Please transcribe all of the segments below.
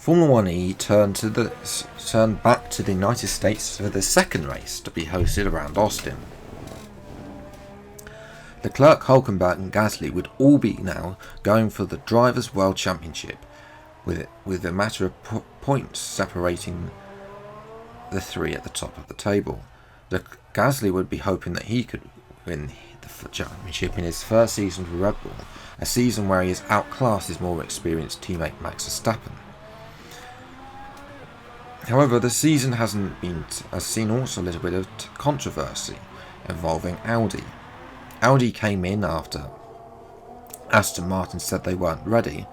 Formula 1-E turned back to the United States for the second race to be hosted around Austin. Leclerc, Hülkenberg and Gasly would all be now going for the Drivers' World Championship, with a matter of points separating the three at the top of the table. Gasly would be hoping that he could win the championship in his first season for Red Bull, a season where he has outclassed his more experienced teammate Max Verstappen. However, the season has seen also a little bit of controversy involving Audi. Audi came in after Aston Martin said they weren't ready,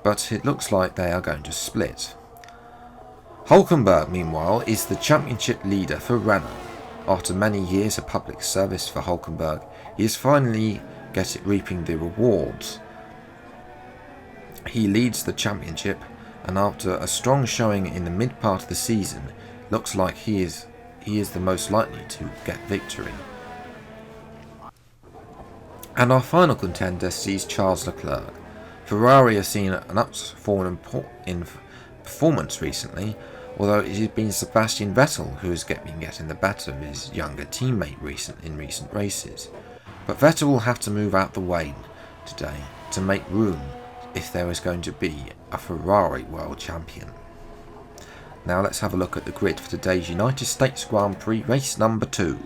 but it looks like they are going to split. Hülkenberg, meanwhile, is the championship leader for Renault. After many years of public service for Hülkenberg, he is finally reaping the rewards. He leads the championship, and after a strong showing in the mid part of the season, looks like he is the most likely to get victory. And our final contender sees Charles Leclerc. Ferrari has seen an upfall in performance recently, although it has been Sebastian Vettel who has been getting the better of his younger teammate in recent races. But Vettel will have to move out the way today to make room if there is going to be a Ferrari World Champion. Now let's have a look at the grid for today's United States Grand Prix race number 2.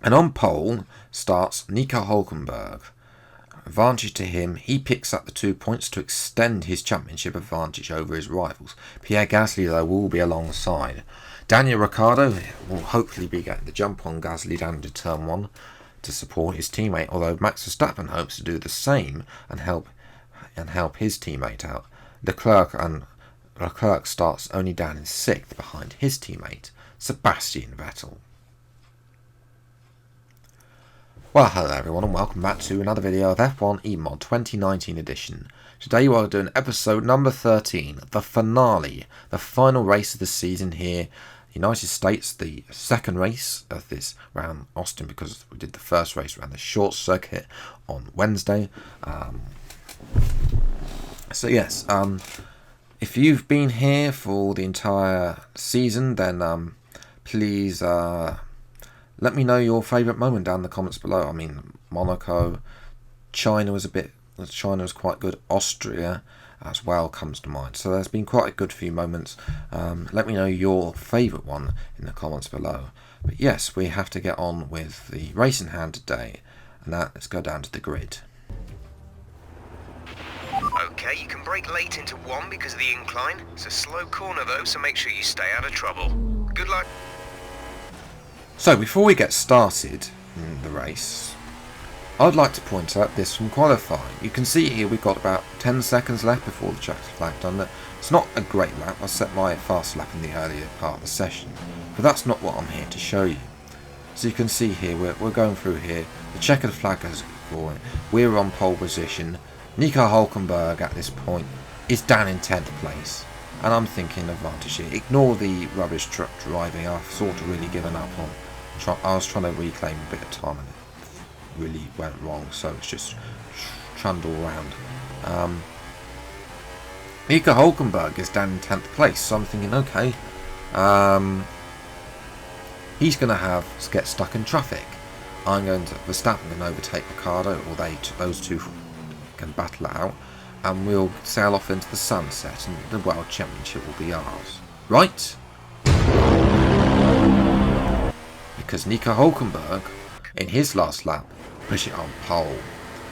And on pole starts Nico Hülkenberg. Advantage to him, he picks up the 2 points to extend his championship advantage over his rivals. Pierre Gasly, though, will be alongside. Daniel Ricciardo will hopefully be getting the jump on Gasly down into turn 1 to support his teammate, although Max Verstappen hopes to do the same and help his teammate out. Leclerc starts only down in 6th behind his teammate, Sebastian Vettel. Well, hello everyone and welcome back to another video of F1-E Mod 2019 edition. Today we are doing episode number 13, the finale, the final race of the season here. United States, the second race of this round Austin, because we did the first race around the short circuit on Wednesday. If you've been here for the entire season, then please let me know your favourite moment down in the comments below. I mean, Monaco, China was quite good. Austria as well comes to mind. So there's been quite a good few moments. Let me know your favourite one in the comments below. But yes, we have to get on with the race in hand today. And let's go down to the grid. Okay, you can brake late into 1 because of the incline. It's a slow corner though, so make sure you stay out of trouble. Good luck. So before we get started in the race, I'd like to point out this from qualifying. You can see here we've got about 10 seconds left before the checkered flag done. It's not a great lap. I set my fast lap in the earlier part of the session, but that's not what I'm here to show you. So you can see here we're going through here. The checkered flag is going. We're on pole position. Nico Hülkenberg at this point is down in 10th place. And I'm thinking advantage here. Ignore the rubbish truck driving. I've sort of really given up on. I was trying to reclaim a bit of time and it really went wrong, so it's just trundle around. Nico Hülkenberg is down in 10th place, so I'm thinking, okay, he's going to get stuck in traffic. Verstappen can overtake Ricciardo, or those two can battle it out, and we'll sail off into the sunset, and the World Championship will be ours. Right? Because Nico Hülkenberg, in his last lap, pushed it on pole.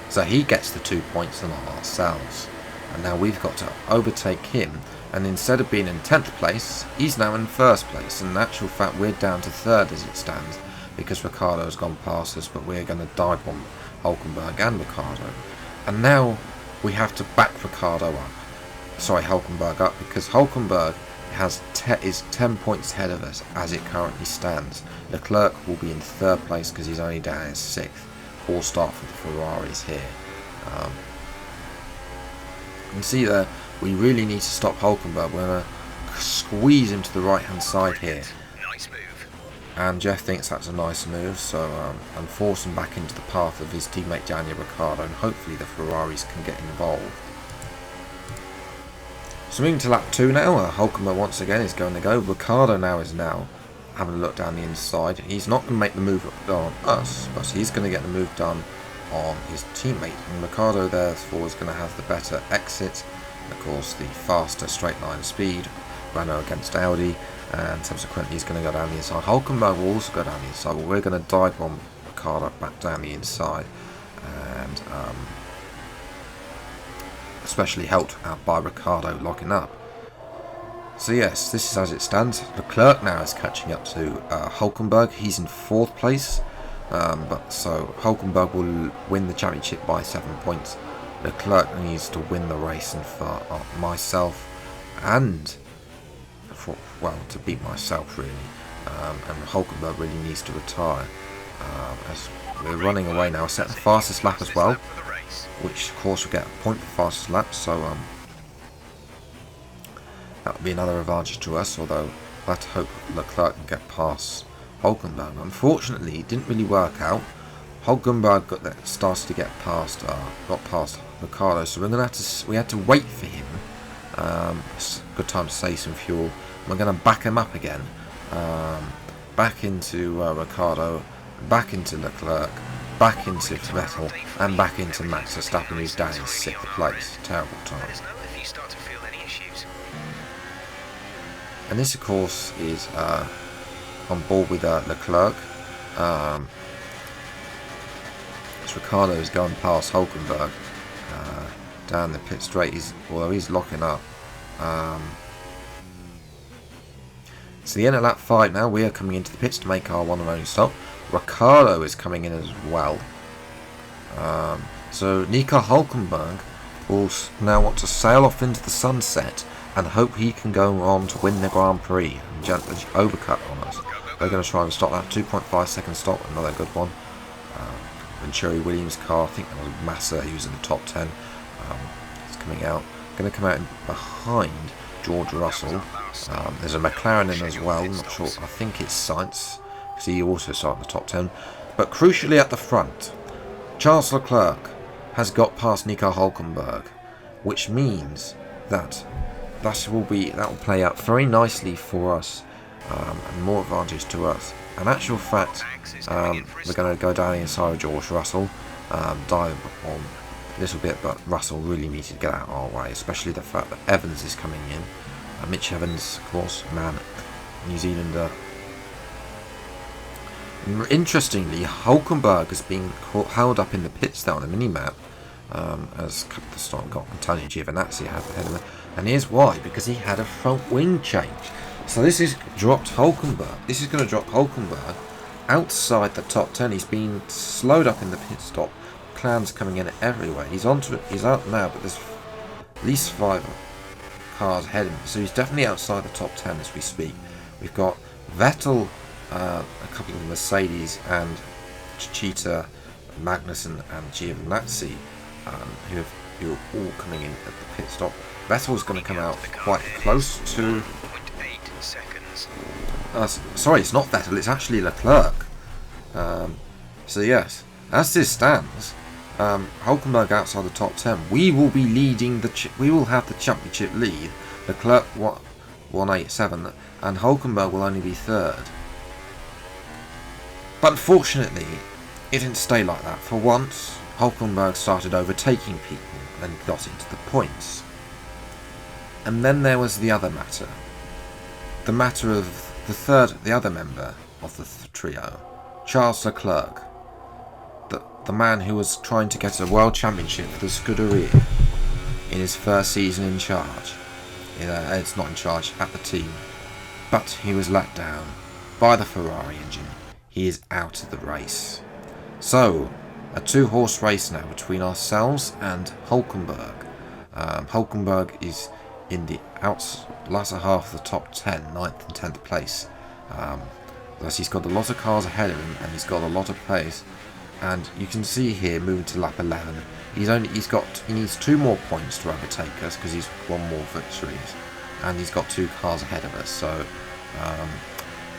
So he gets the 2 points and not ourselves. And now we've got to overtake him, and instead of being in 10th place, he's now in 1st place. And in actual fact, we're down to 3rd as it stands, because Ricciardo has gone past us, but we're going to dive bomb Hülkenberg and Ricciardo. And now we have to back Hülkenberg up, because Hülkenberg is 10 points ahead of us as it currently stands. Leclerc will be in 3rd place because he's only down in 6th. All start for the Ferraris here. You can see there, we really need to stop Hülkenberg. We're going to squeeze him to the right hand side here. Nice move. and Jeff thinks that's a nice move, so and force him back into the path of his teammate Daniel Ricciardo, and hopefully the Ferraris can get involved. So moving to lap 2 now, Hulkenberg once again is going to go. Ricciardo now is having a look down the inside. He's not going to make the move on us, but he's going to get the move done on his teammate. And Ricciardo therefore is going to have the better exit, and of course the faster straight line speed, Renault against Audi, and subsequently he's going to go down the inside. Hulkenberg will also go down the inside, but we're going to dive bomb Ricciardo back down the inside, and especially helped out by Ricciardo locking up. So yes, this is as it stands. Leclerc now is catching up to Hulkenberg. He's in 4th place, but so Hulkenberg will win the championship by 7 points. Leclerc needs to win the race, and for myself, and to beat myself really, and Hulkenberg really needs to retire. As we're running away now, set the fastest lap as well, which of course will get a point for fastest lap, so that would be another advantage to us, although I have to hope Leclerc can get past Hulkenberg. Unfortunately, it didn't really work out. Hulkenberg started to get past, got past Ricciardo, so we had to wait for him. It's a good time to save some fuel. We're going to back him up again, back into Ricciardo, back into Leclerc, back into Vettel, and back into Max Verstappen, who's down in 6th place. Terrible time. And this, of course, is on board with Leclerc. As Ricciardo is going past Hulkenberg down the pit straight. Although he's locking up. It's the end of lap 5 now. We are coming into the pits to make our one and only stop. Ricciardo is coming in as well. So Nico Hulkenberg will now want to sail off into the sunset and hope he can go on to win the Grand Prix and gently overcut on us. They're going to try and stop that 2.5 second stop, another good one. Venturi Williams' car, I think that was Massa, he was in the top 10. He's coming out, going to come out behind George Russell. There's a McLaren in as well, not sure, I think it's Sainz, because he also started in the top 10. But crucially at the front, Charles Leclerc has got past Nico Hulkenberg, which means that will play out very nicely for us, and more advantage to us. In actual fact, we're going to go down the inside of George Russell, dive on a little bit, but Russell really needs to get out of our way, especially the fact that Evans is coming in. Mitch Evans, of course, New Zealander. Interestingly, Hulkenberg has been held up in the pits down on the mini-map, as the start got Antonio Giovinazzi ahead of him. And here's why, because he had a front wing change. So this is dropped Hulkenberg. This is going to drop Hulkenberg outside the top 10. He's been slowed up in the pit stop. Clans coming in everywhere. He's out now, but there's at least 5 cars ahead of him. So he's definitely outside the top 10 as we speak. We've got Vettel, a couple of Mercedes, and Cheetah, Magnussen, and Giovinazzi, who are all coming in at the pit stop. Vettel's going to come out quite close to... sorry, it's not Vettel, it's actually Leclerc. So yes, as this stands, Hulkenberg outside the top 10. We will be leading we will have the championship lead. Leclerc 187, and Hulkenberg will only be 3rd. But unfortunately, it didn't stay like that. For once, Hulkenberg started overtaking people and got into the points. And then there was the other matter. The matter of the other member of the trio, Charles Leclerc, the man who was trying to get a world championship for the Scuderia in his first season in charge. It's not in charge, at the team. But he was let down by the Ferrari engine. He is out of the race. So, a 2-horse race now between ourselves and Hulkenberg. Hulkenberg is in the latter half of the top 10, 9th and 10th place. Thus he's got a lot of cars ahead of him, and he's got a lot of pace. And you can see here, moving to lap 11, he needs 2 more points to overtake us because he's 1 more victories, and he's got 2 cars ahead of us. So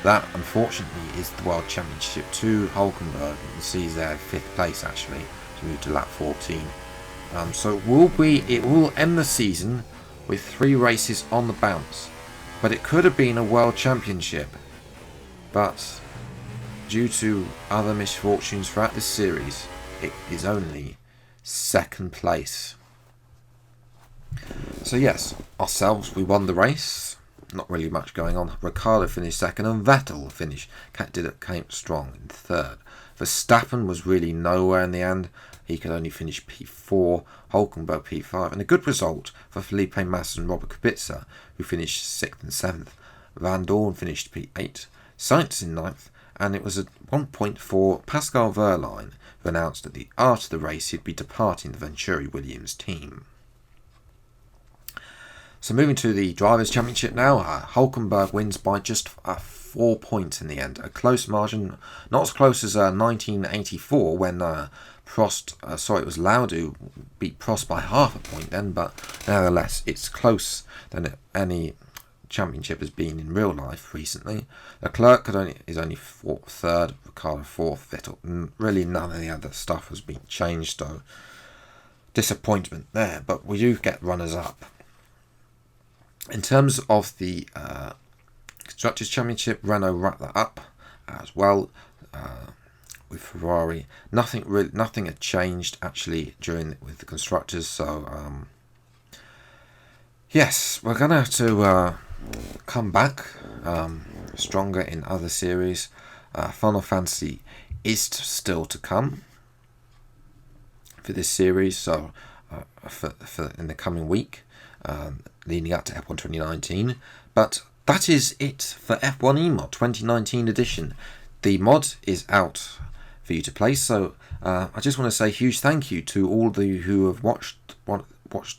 That, unfortunately, is the World Championship to Hulkenberg. You can see there 5th place, actually, to move to lap 14. So it will end the season with 3 races on the bounce. But it could have been a World Championship. But due to other misfortunes throughout this series, it is only 2nd place. So yes, ourselves, we won the race. Not really much going on. Ricciardo finished 2nd and Vettel came strong in 3rd. Verstappen was really nowhere in the end. He could only finish P4, Hulkenberg P5, and a good result for Felipe Massa and Robert Kubica, who finished 6th and 7th. Van Dorn finished P8, Sainz in 9th, and it was at one point for Pascal Wehrlein, who announced that after the race he'd be departing the Venturi Williams team. So moving to the Drivers' Championship now, Hulkenberg wins by just 4 points in the end. A close margin, not as close as 1984 when it was Lauda beat Prost by half a point then, but nevertheless it's close than any championship has been in real life recently. Leclerc is only 3rd, Ricciardo 4th, Vettel. Really none of the other stuff has been changed, so disappointment there, but we do get runners up. In terms of the Constructors' Championship, Renault wrapped that up as well with Ferrari. Nothing had changed actually with the constructors. So yes, we're gonna have to come back stronger in other series. Final Fantasy is still to come for this series. So for in the coming week. Leading up to F1 2019, but that is it for F1-E mod 2019 edition. The mod is out for you to play, so I just want to say a huge thank you to all of you who have watched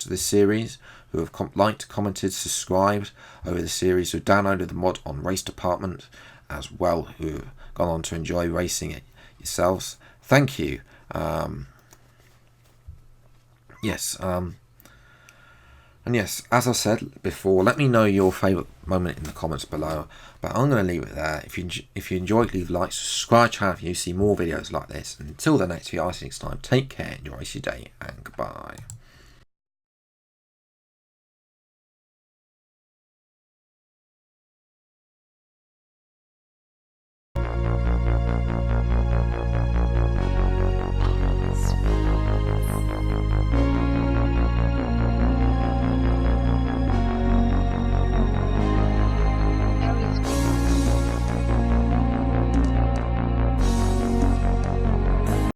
this series, who have liked, commented, subscribed over the series, who downloaded the mod on Race Department as well, who have gone on to enjoy racing it yourselves. Thank you. And yes, as I said before, let me know your favourite moment in the comments below. But I'm going to leave it there. If you enjoyed, leave a like, subscribe to the channel if you see more videos like this. And until the next video, I see you next time. Take care, enjoy your day, and goodbye.